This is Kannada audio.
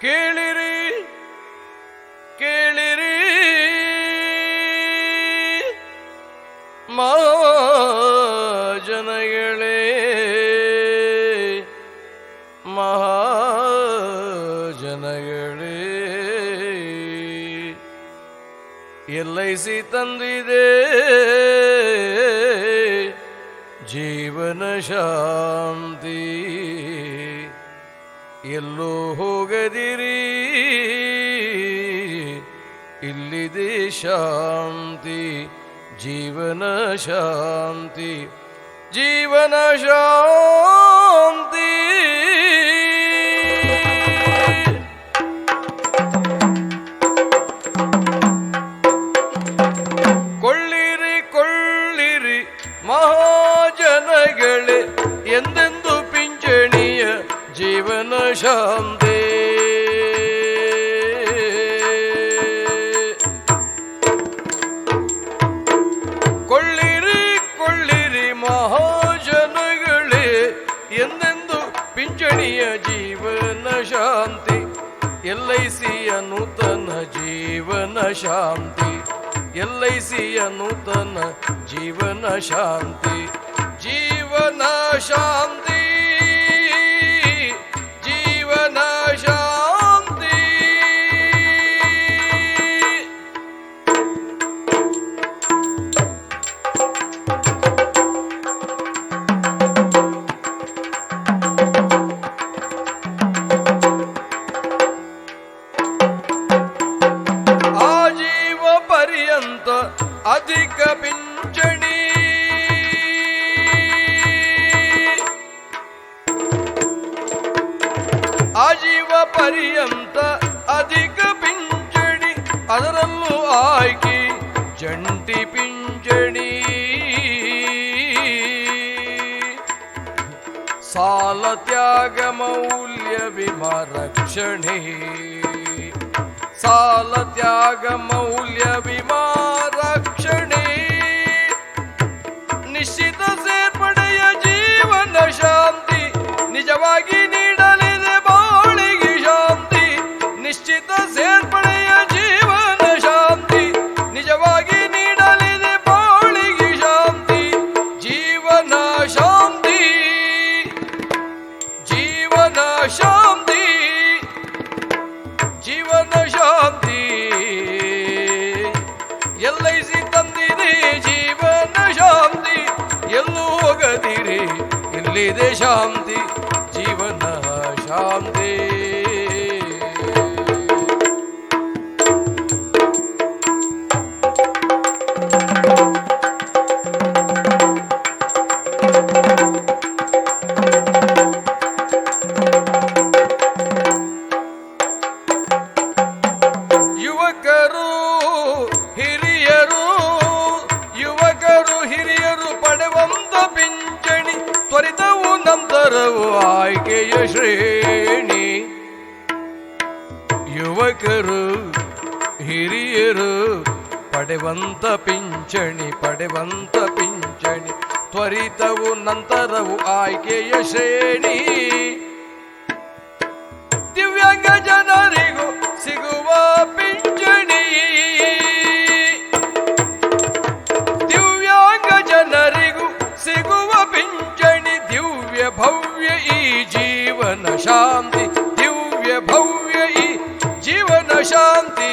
ಕೇಳಿರಿ ಕೇಳಿರಿ ಮಹಾಜನಗಳೇ ಮಹಾಜನಗಳೇ LIC ತಂದಿದೆ ಜೀವನ ಶಾಂತಿ ಎಲ್ಲೋ ಹೋಗದಿರಿ ಇಲ್ಲಿದೆ ಶಾಂತಿ ಜೀವನ ಶಾಂತಿ ಜೀವನ ಶಾಂತಿ ಕೊಳ್ಳಿರಿ ಕೊಳ್ಳಿರಿ ಮಹಾಜನಗಳೇ ಎಂದೆಂದು ಪಿಂಚಣಿಯ ಜೀವನ ಶಾಂತಿ ಕೊಳ್ಳಿರಿ ಕೊಳ್ಳಿರಿ ಮಹಾಜನಗಳೇ ಎಂದೆಂದು ಪಿಂಚಣಿಯ ಜೀವನ ಶಾಂತಿ LICಯ ನೂತನ ಜೀವನ ಶಾಂತಿ LICಯ ನೂತನ ಜೀವನ ಶಾಂತಿ ಜೀವನ ಶಾಂತಿ ಜೀವನ ಶಾಂತಿ ಆಜೀವ ಪರ್ಯಂತ ಅಧಿಕ ಪಿಂಚಣಿ ಆಜೀವ ಪರ್ಯಂತ ಅಧಿಕ ಪಿಂಚಣಿ ಅದರಲ್ಲೂ ಆಯ್ಕೆ ಜಂಟಿ ಪಿಂಚಣಿ ಸಾಲ ತ್ಯಾಗ ಮೌಲ್ಯ ವಿಮಾ ರಕ್ಷಣೆ ಸಾಲ ತ್ಯಾಗ ಮೌಲ್ಯ ವಿಮಾ ರಕ್ಷಣೆ ನಿಶ್ಚಿತ ಸೇರ್ಪಡೆಯ ಜೀವನ ಶಾಂತಿ ನಿಜವಾಗಿ ನೀಡಲಿದೆ ಬಾಳಿಗೆ ಶಾಂತಿ ನಿಶ್ಚಿತ ಸೇರ್ಪಡೆಯ ಜೀವನ ಶಾಂತಿ ನಿಜವಾಗಿ ನೀಡಲಿದೆ ಬಾಳಿಗೆ ಶಾಂತಿ ಜೀವನ ಶಾಂತಿ ಜೀವನ ಶಾಂತಿ ಜೀವನ ಶಾಂತಿ LIC ತಂದಿದೆ ಜೀವನ ಶಾಂತಿ ಎಲ್ಲೂ ಹೋಗದಿರಿ ಇಲ್ಲಿದೆ ಶಾಂತಿ ಜೀವನ ಶಾಂತಿ ಯುವಕರು ಹಿರಿಯರು ಪಡೆವಂತ ಪಿಂಚಣಿ ತ್ವರಿತವು ನಂತರವು ಆಯ್ಕೆಯ ಶ್ರೇಣಿ ಯುವಕರು ಹಿರಿಯರು ಪಡೆವಂತ ಪಿಂಚಣಿ ತ್ವರಿತವು ನಂತರವು ಆಯ್ಕೆಯ ಶ್ರೇಣಿ ದಿವ್ಯಾಂಗ ಜನರಿಗೂ ಸಿಗುವ ಪಿಂಚಣಿ ದಿವ್ಯಾಂಗ ಜನರಿಗೂ ಸಿಗುವ ಪಿಂಚಣಿ ದಿವ್ಯ ಭವ್ಯ ಈ ಜೀವನ ಶಾಂತಿ ದಿವ್ಯ ಭವ್ಯ ಈ ಜೀವನ ಶಾಂತಿ